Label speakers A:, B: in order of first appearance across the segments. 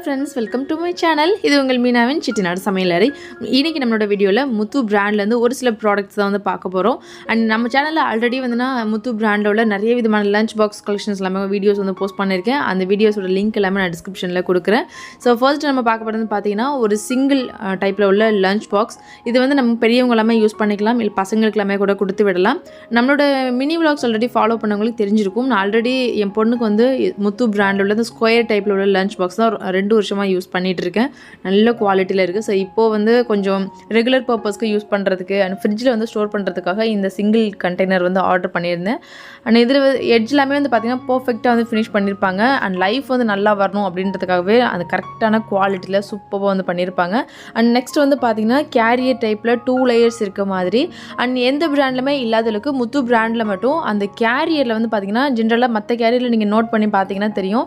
A: Friends, welcome to my channel. இது உங்கள் மீனாவின் சிட்டிநாடு சமையலறை. இன்றைக்கி நம்மளோட வீடியோவில் முத்து பிராண்ட்லேருந்து ஒரு சில ப்ராடக்ட்ஸ் தான் வந்து பார்க்க போகிறோம். அண்ட் நம்ம சேனலில் ஆல்ரெடி வந்துன்னா முத்து பிராண்டில் உள்ள நிறைய விதமான லஞ்ச் பாக்ஸ் கலெக்ஷன்ஸ் எல்லாமே வீடியோஸ் வந்து போஸ்ட் பண்ணியிருக்கேன். அந்த வீடியோஸோட லிங்க் எல்லாமே நான் டிஸ்கிரிப்ஷனில் கொடுக்குறேன். ஸோ ஃபர்ஸ்ட் நம்ம பார்க்க போகிறது பார்த்தீங்கன்னா ஒரு சிங்கிள் டைப்பில் உள்ள லஞ்ச் பாக்ஸ். இது வந்து நம்ம பெரியவங்க எல்லாமே யூஸ் பண்ணிக்கலாம், இல்லை பசங்களுக்கு எல்லாமே கூட கொடுத்து விடலாம். நம்மளோட மினி விலாக்ஸ் ஆல்ரெடி ஃபாலோ பண்ணவங்களுக்கு தெரிஞ்சிருக்கும். நான் ஆல்ரெடி என் பொண்ணுக்கு வந்து முத்து பிராண்டில் உள்ள இந்த ஸ்கொயர் டைப்பில் உள்ள லஞ்ச் பாக்ஸ் தான் 2 வருஷமாக யூஸ் பண்ணிகிட்டு இருக்கேன். நல்ல குவாலிட்டியில் இருக்குது. ஸோ இப்போது வந்து கொஞ்சம் ரெகுலர் பர்பஸ்க்கு யூஸ் பண்ணுறதுக்கு அண்ட் ஃப்ரிட்ஜில் வந்து ஸ்டோர் பண்ணுறதுக்காக இந்த சிங்கிள் கண்டெய்னர் வந்து ஆர்டர் பண்ணியிருந்தேன். அண்ட் இதில் எட்ஜ் எல்லாமே வந்து பார்த்திங்கன்னா பர்ஃபெக்டாக வந்து ஃபினிஷ் பண்ணியிருப்பாங்க. அண்ட் லைஃப் வந்து நல்லா வரணும் அப்படின்றதுக்காகவே அந்த கரெக்டான குவாலிட்டியில் சூப்பராக வந்து பண்ணியிருப்பாங்க. அண்ட் நெக்ஸ்ட் வந்து பார்த்திங்கன்னா கேரியர் டைப்பில் 2 லேயர்ஸ் இருக்க மாதிரி. அண்ட் எந்த பிராண்ட்லுமே இல்லாதளவுக்கு முத்து பிராண்டில் மட்டும் அந்த கேரியரில் வந்து பார்த்திங்கன்னா ஜென்ரலாக மற்ற கேரியரில் நீங்கள் நோட் பண்ணி பார்த்தீங்கன்னா தெரியும்,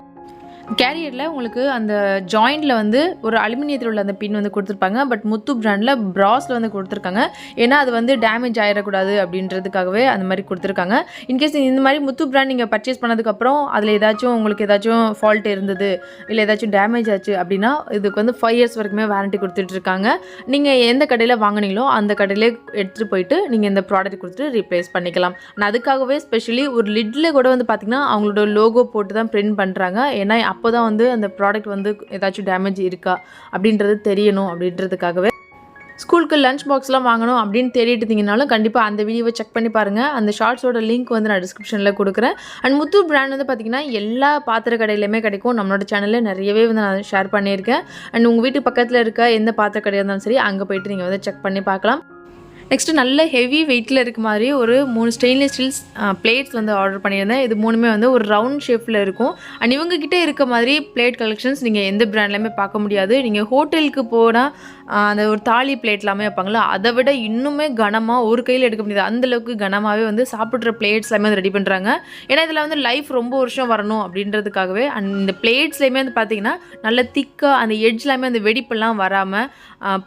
A: கேரியரில் உங்களுக்கு அந்த ஜாயிண்டில் வந்து ஒரு அலுமினியத்தில் உள்ள அந்த பின் வந்து கொடுத்துருப்பாங்க. பட் முத்து பிராண்டில் ப்ராஸில் வந்து கொடுத்துருக்காங்க. ஏன்னா அது வந்து டேமேஜ் ஆகிடக்கூடாது அப்படின்றதுக்காகவே அந்த மாதிரி கொடுத்துருக்காங்க. இன்கேஸ் இந்த மாதிரி முத்து பிராண்ட் நீங்கள் பர்ச்சேஸ் பண்ணதுக்கப்புறம் அதில் ஏதாச்சும் உங்களுக்கு ஏதாச்சும் ஃபால்ட் இருந்தது, இல்லை ஏதாச்சும் டேமேஜ் ஆச்சு அப்படின்னா இதுக்கு வந்து 5 years வரைக்குமே வாரண்ட்டி கொடுத்துட்ருக்காங்க. நீங்கள் எந்த கடையில் வாங்கினீங்களோ அந்த கடையிலே எடுத்துகிட்டு போயிட்டு நீங்கள் இந்த ப்ராடக்ட் கொடுத்துட்டு ரீப்ளேஸ் பண்ணிக்கலாம். நான் அதுக்காகவே ஸ்பெஷலி ஒரு லிட்டில் கூட வந்து பார்த்திங்கன்னா அவங்களோட லோகோ போட்டு தான் பிரிண்ட் பண்ணுறாங்க. ஏன்னா அப்போ தான் வந்து அந்த ப்ராடக்ட் வந்து ஏதாச்சும் டேமேஜ் இருக்கா அப்படின்றது தெரியணும் அப்படின்றதுக்காகவே. ஸ்கூலுக்கு லஞ்ச் பாக்ஸ்லாம் வாங்கணும் அப்படின்னு தேடிட்டு இருந்தீங்கனாலும் கண்டிப்பாக அந்த வீடியோவை செக் பண்ணி பாருங்கள். அந்த ஷார்ட்ஸோட லிங்க் வந்து நான் டிஸ்கிரிப்ஷனில் கொடுக்குறேன். அண்ட் முத்து பிராண்ட் வந்து பார்த்திங்கன்னா எல்லா பாத்திர கடையிலையுமே கிடைக்கும். நம்மளோட சேனலில் நிறையவே வந்து நான் ஷேர் பண்ணியிருக்கேன். அண்ட் உங்கள் வீட்டு பக்கத்தில் இருக்க எந்த பாத்திர கடையாக இருந்தாலும் சரி அங்கே போய்ட்டு நீங்கள் வந்து செக் பண்ணி பார்க்கலாம். நெக்ஸ்ட்டு நல்ல ஹெவி வெயிட்டில் இருக்க மாதிரி ஒரு 3 ஸ்டெயின்லெஸ் ஸ்டீல்ஸ் பிளேட்ஸ் வந்து ஆர்டர் பண்ணியிருந்தேன். இது 3மே வந்து ஒரு ரவுண்ட் ஷேப்பில் இருக்கும். அண்ட் இவங்ககிட்ட இருக்க மாதிரி பிளேட் கலெக்ஷன்ஸ் நீங்கள் எந்த பிராண்ட்லையுமே பார்க்க முடியாது. நீங்கள் ஹோட்டலுக்கு போனால் அந்த ஒரு தாலி பிளேட் எல்லாமே வைப்பாங்களா, அதை விட இன்னுமே கனமாக ஒரு கையில் எடுக்க முடியாது, அந்தளவுக்கு கனமாகவே வந்து சாப்பிட்ற பிளேட்ஸ் எல்லாமே வந்து ரெடி பண்ணுறாங்க. ஏன்னா இதில் வந்து லைஃப் ரொம்ப வருஷம் வரணும் அப்படின்றதுக்காகவே. அண்ட் இந்த பிளேட்ஸ்லேயுமே வந்து பார்த்திங்கன்னா நல்ல திக்காக அந்த எட்ஜ் எல்லாமே அந்த வெடிப்பெல்லாம் வராமல்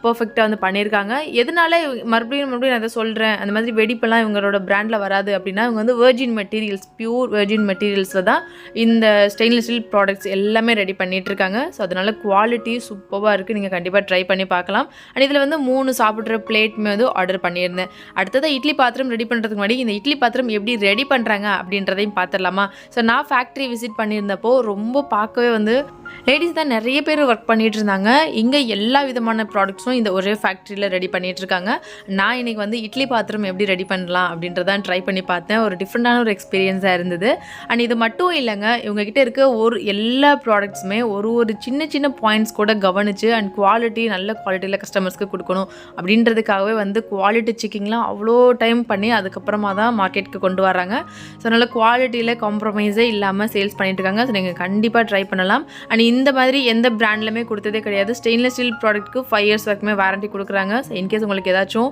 A: பர்ஃபெக்டாக வந்து பண்ணியிருக்காங்க. எதனால மறுபடியும் நான் அதை சொல்கிறேன், அந்த மாதிரி வெடிப்பெல்லாம் இவங்களோட பிராண்டில் வராது அப்படின்னா இவங்க வந்து வெர்ஜின் மெட்டீரியல்ஸ், பியூர் வெர்ஜின் மெட்டீரியல்ஸில் தான் இந்த ஸ்டெயின்லெஸ் ஸ்டீல் ப்ராடக்ட்ஸ் எல்லாமே ரெடி பண்ணிகிட்ருக்காங்க. ஸோ அதனால் குவாலிட்டி சூப்பராக இருக்குது. நீங்கள் கண்டிப்பாக ட்ரை பண்ணி பார்க்கலாம். அண்ட் இதில் வந்து 3 சாப்பிட்ற பிளேட்மே வந்து ஆர்டர் பண்ணியிருந்தேன். அடுத்தது இட்லி பாத்திரம் ரெடி பண்ணுறதுக்கு முன்னாடி இந்த இட்லி பாத்திரம் எப்படி ரெடி பண்ணுறாங்க அப்படின்றதையும் பார்த்துடலாமா. ஸோ நான் ஃபேக்ட்ரி விசிட் பண்ணியிருந்தப்போ ரொம்ப பார்க்கவே வந்து லேடிஸ் தான் நிறைய பேர் ஒர்க் பண்ணிகிட்டு இருந்தாங்க. இங்கே எல்லா விதமான ப்ராடக்ட்ஸும் இந்த ஒரே ஃபேக்ட்ரியில் ரெடி பண்ணிகிட்ருக்காங்க. நான் இன்றைக்கி வந்து இட்லி பாத்திரம் எப்படி ரெடி பண்ணலாம் அப்படின்றதான் ட்ரை பண்ணி பார்த்தேன். ஒரு டிஃப்ரெண்ட்டான ஒரு எக்ஸ்பீரியன்ஸாக இருந்தது. அண்ட் இது மட்டும் இல்லைங்க, இவங்ககிட்ட இருக்க எல்லா ப்ராடக்ட்ஸுமே ஒரு சின்ன சின்ன பாயிண்ட்ஸ் கூட கவனித்து அண்ட் குவாலிட்டி நல்ல குவாலிட்டியில் கஸ்டமர்ஸ்க்கு கொடுக்கணும் அப்படின்றதுக்காகவே வந்து குவாலிட்டி செக்கிங்லாம் அவ்வளோ டைம் பண்ணி அதுக்கப்புறமா தான் மார்க்கெட்டுக்கு கொண்டு வராங்க. ஸோ நல்ல குவாலிட்டியில் காம்ப்ரமைஸே இல்லாமல் சேல்ஸ் பண்ணிட்டு இருக்காங்க. ஸோ நீங்கள் கண்டிப்பாக ட்ரை பண்ணலாம். அண்ட் இந்த மாதிரி எந்த பிராண்ட்லையுமே கொடுத்ததே கிடையாது. ஸ்டெயின்லெஸ் ஸ்டீல் ப்ராடக்ட்டுக்கு 5 years வரைக்குமே வாரண்ட்டி கொடுக்குறாங்க. ஸோ இன்கேஸ் உங்களுக்கு ஏதாச்சும்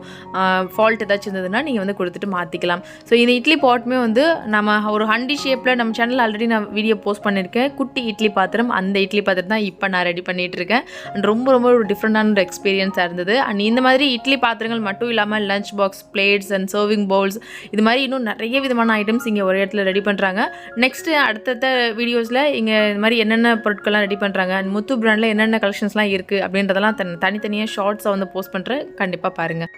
A: ஃபால்ட் ஏதாச்சும் இருந்ததுன்னா நீங்கள் வந்து கொடுத்துட்டு மாற்றிக்கலாம். ஸோ இந்த இட்லி பாட்டுமே வந்து நம்ம ஒரு ஹண்டி ஷேப்பில் நம்ம சேனலில் ஆல்ரெடி நான் வீடியோ போஸ்ட் பண்ணியிருக்கேன். குட்டி இட்லி பாத்திரம், அந்த இட்லி பாத்திரம் தான் இப்போ நான் ரெடி பண்ணிகிட்டு இருக்கேன். அண்ட் ரொம்ப ஒரு டிஃப்ரெண்டான ஒரு எக்ஸ்பீரியன்ஸாக இருந்தது. அண்ட் இந்த மாதிரி இட்லி பாத்திரங்கள் மட்டும் இல்லாமல் lunch box, plates and serving bowls, இது மாதிரி இன்னும் நிறைய விதமான ஐட்டம்ஸ் இங்கே ஒரு இடத்துல ரெடி பண்ணுறாங்க. நெக்ஸ்ட்டு அடுத்தடுத்த வீடியோஸில் இங்கே இந்த மாதிரி என்னென்ன பொருட்கள்லாம் ரெடி பண்ணுறாங்க அண்ட் முத்து பிராண்டில் என்னென்ன கலெக்ஷன்ஸ்லாம் இருக்குது அப்படின்றதெல்லாம் தனித்தனியாக ஷார்ட்ஸை வந்து போஸ்ட் பண்ணுறேன். கண்டிப்பாக பாருங்கள்.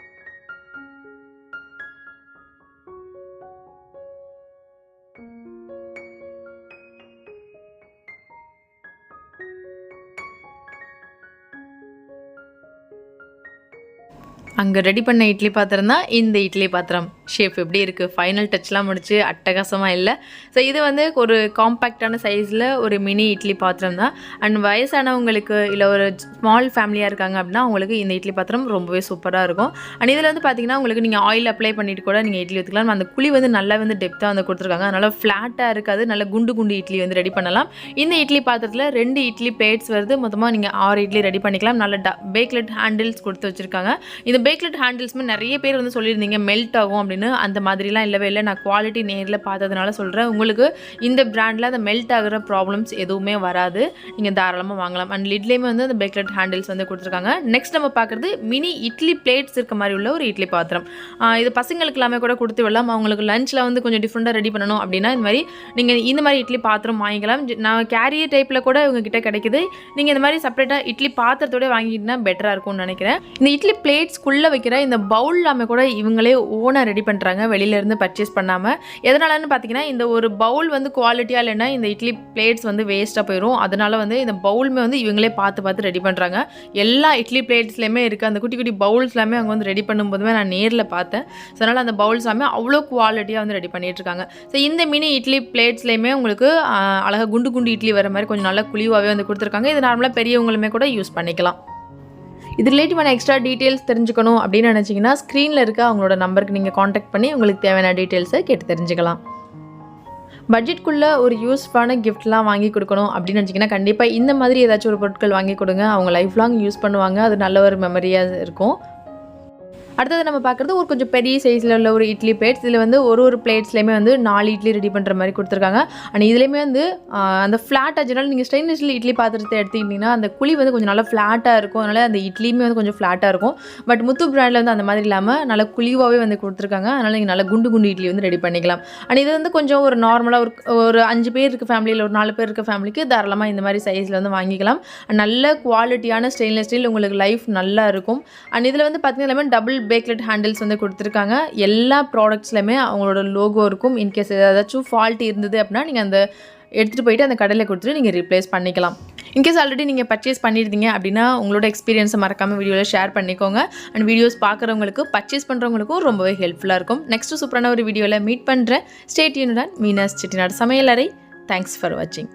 A: அங்கே ரெடி பண்ண இட்லி பாத்திரம் தான் இந்த இட்லி பாத்திரம். ஷேப் எப்படி இருக்குது, ஃபைனல் டச்லாம் முடிச்சு அட்டகாசமாக இல்லை. ஸோ இது வந்து ஒரு காம்பேக்டான சைஸில் ஒரு மினி இட்லி பாத்திரம் தான். அண்ட் வயசானவங்களுக்கு இல்லை ஒரு ஸ்மால் ஃபேமிலியாக இருக்காங்க அப்படின்னா அவங்களுக்கு இந்த இட்லி பாத்திரம் ரொம்பவே சூப்பராக இருக்கும். அண்ட் இதில் வந்து பார்த்திங்கன்னா உங்களுக்கு நீங்கள் ஆயில் அப்ளை பண்ணிவிட்டு கூட நீங்கள் இட்லி ஊற்றிக்கலாம். அந்த குழி வந்து நல்லா வந்து டெப்த்தாக வந்து கொடுத்துருக்காங்க. அதனால் ஃப்ளாட்டாக இருக்காது, நல்ல குண்டு இட்லி வந்து ரெடி பண்ணலாம். இந்த இட்லி பாத்திரத்தில் 2 இட்லி பிளேட்ஸ் வருது. மொத்தமாக நீங்கள் 6 இட்லி ரெடி பண்ணிக்கலாம். நல்ல பேக்லெட் ஹேண்டில்ஸ் கொடுத்து வச்சுருக்காங்க. இந்த பேக்லெட் ஹேண்டில்ஸுமே நிறைய பேர் வந்து சொல்லியிருந்தீங்க மெல்ட் ஆகும் அப்படின்னு. அந்த மாதிரிலாம் இல்லவே இல்லை. நான் குவாலிட்டி நேரில் பார்த்ததுனால சொல்கிறேன். உங்களுக்கு இந்த பிராண்டில் அந்த மெல்ட் ஆகிற ப்ராப்ளம்ஸ் எதுவுமே வராது. நீங்கள் தாராளமாக வாங்கலாம். அண்ட் லிட்லேயுமே வந்து அந்த பேக்லெட் ஹேண்டில்ஸ் வந்து கொடுத்துருக்காங்க. நெக்ஸ்ட் நம்ம பார்க்குறது மினி இட்லி பிளேட்ஸ் இருக்க மாதிரி உள்ள ஒரு இட்லி பாத்திரம். இது பசங்களுக்கு எல்லாமே கூட கொடுத்து விடலாம். அவங்களுக்கு லஞ்சில் வந்து கொஞ்சம் டிஃப்ரெண்ட்டாக ரெடி பண்ணணும் அப்படின்னா இந்த மாதிரி நீங்கள் இந்த மாதிரி இட்லி பாத்திரம் வாங்கிக்கலாம். நான் கேரியர் டைப்பில் கூட உங்ககிட்ட கிடைக்குது. நீங்கள் இந்த மாதிரி செப்பரேட்டாக இட்லி பாத்திரத்தோட வாங்கிட்டீங்கன்னா பெட்டராக இருக்கும்னு நினைக்கிறேன். இந்த இட்லி பிளேட்ஸ்க்குள்ளே வைக்கிற இந்த பவுல் எல்லாமே கூட இவங்களே ஓனாக ரெடி பண்ணுறாங்க, வெளியிலேருந்து பர்ச்சேஸ் பண்ணாமல். எதனாலன்னு பார்த்தீங்கன்னா இந்த ஒரு பவுல் வந்து குவாலிட்டியாக இல்லைன்னா இந்த இட்லி பிளேட்ஸ் வந்து வேஸ்ட்டாக போயிடும். அதனால் வந்து இந்த பவுலுமே வந்து இவங்களே பார்த்து ரெடி பண்ணுறாங்க. எல்லா இட்லி பிளேட்ஸ்லையுமே இருக்குது. அந்த குட்டி குட்டி பவுல்ஸ் எல்லாமே அவங்க வந்து ரெடி பண்ணும்போதுமே நான் நேரில் பார்த்தேன். ஸோ அதனால் அந்த பவுல்ஸ் எல்லாமே அவ்வளோ குவாலிட்டியாக வந்து ரெடி பண்ணிகிட்ருக்காங்க. ஸோ இந்த மினி இட்லி பிளேட்ஸ்லையுமே உங்களுக்கு அழகாக குண்டு குண்டு இட்லி வர மாதிரி கொஞ்சம் நல்லா குழிவாகவே வந்து கொடுத்துருக்காங்க. இது நார்மலாக பெரியவங்களுமே கூட யூஸ் பண்ணிக்கலாம். இது ரிலேட்டிவான எக்ஸ்ட்ரா டீட்டெயில்ஸ் தெரிஞ்சுக்கணும் அப்படின்னு நினச்சிங்கன்னா ஸ்க்ரீனில் இருக்க அவங்களோட நம்பருக்கு நீங்கள் காண்டாக்ட் பண்ணி உங்களுக்கு தேவையான டீட்டெயில்ஸை கேட்டு தெரிஞ்சுக்கலாம். பட்ஜெட்குள்ளே ஒரு யூஸ்ஃபான கிஃப்ட்லாம் வாங்கி கொடுக்கணும் அப்படின்னு நினச்சிங்கன்னா கண்டிப்பாக இந்த மாதிரி ஏதாச்சும் ஒரு பொருட்கள் வாங்கி கொடுங்க. அவங்க லைஃப் லாங் யூஸ் பண்ணுவாங்க. அது நல்ல ஒரு மெமரியாக இருக்கும். அடுத்தது நம்ம பார்க்குறது ஒரு கொஞ்சம் பெரிய சைஸில் உள்ள ஒரு இட்லி பிளேட்ஸ். இதில் வந்து ஒரு பிளேட்ஸ்லேயுமே வந்து 4 இட்லி ரெடி பண்ணுற மாதிரி கொடுத்துருக்காங்க. அண்ட் இதுலேயுமே வந்து அந்த ஃப்ளாட்டாக ஜெனரல் நீங்கள் ஸ்டெயின்லெஸ் ஸ்டீல் இட்லி பாத்திரத்தை எடுத்துக்கிட்டிங்கன்னா அந்த குழி வந்து கொஞ்சம் நல்லா ஃப்ளாட்டாக இருக்கும். அதனால் அந்த இட்லியுமே வந்து கொஞ்சம் ஃப்ளாட்டாக இருக்கும். பட் முத்து பிராண்டில் வந்து அந்த மாதிரி இல்லாமல் நல்லா குழிவாகவே வந்து கொடுத்துருக்காங்க. அதனால் நீங்கள் நல்லா குண்டு குண்டு இட்லி வந்து ரெடி பண்ணிக்கலாம். அண்ட் இது வந்து கொஞ்சம் ஒரு நார்மலாக ஒரு 5 பேர் இருக்க ஃபேமிலியில் ஒரு 4 பேர் இருக்க ஃபேமிலிக்கு தாராளமாக இந்த மாதிரி சைஸில் வந்து வாங்கிக்கலாம். நல்ல குவாலிட்டியான ஸ்டெயின்லெஸ் ஸ்டீல், உங்களுக்கு லைஃப் நல்லா இருக்கும். அண்ட் இதில் வந்து பார்த்தீங்கன்னா டபுள் பேக்லெட் ஹேண்டில்ஸ் வந்து கொடுத்துருக்காங்க. எல்லா ப்ராடக்ட்ஸ்லையுமே அவங்களோட லோகோ இருக்கும். இன்கேஸ் ஏதாச்சும் ஃபால்ட் இருந்தது அப்படின்னா நீங்கள் அந்த எடுத்துகிட்டு போயிட்டு அந்த கடையில் கொடுத்துட்டு நீங்கள் ரீப்ளேஸ் பண்ணிக்கலாம். இன்கேஸ் ஆல்ரெடி நீங்கள் பர்ச்சேஸ் பண்ணியிருந்தீங்க அப்படின்னா உங்களோட எக்ஸ்பீரியன்ஸை மறக்காமல் வீடியோவில் ஷேர் பண்ணிக்கோங்க. அண்ட் வீடியோஸ் பார்க்குறவங்களுக்கு பர்ச்சேஸ் பண்ணுறவங்களுக்கும் ரொம்பவே ஹெல்ப்ஃபுல்லாக இருக்கும். நெக்ஸ்ட்டு சூப்பரான ஒரு வீடியோவில் மீட் பண்ணுறேன். Stay tuned. மீனாஸ் செட்டிநாடு சமையலறை. தேங்க்ஸ் ஃபார் வாட்சிங்.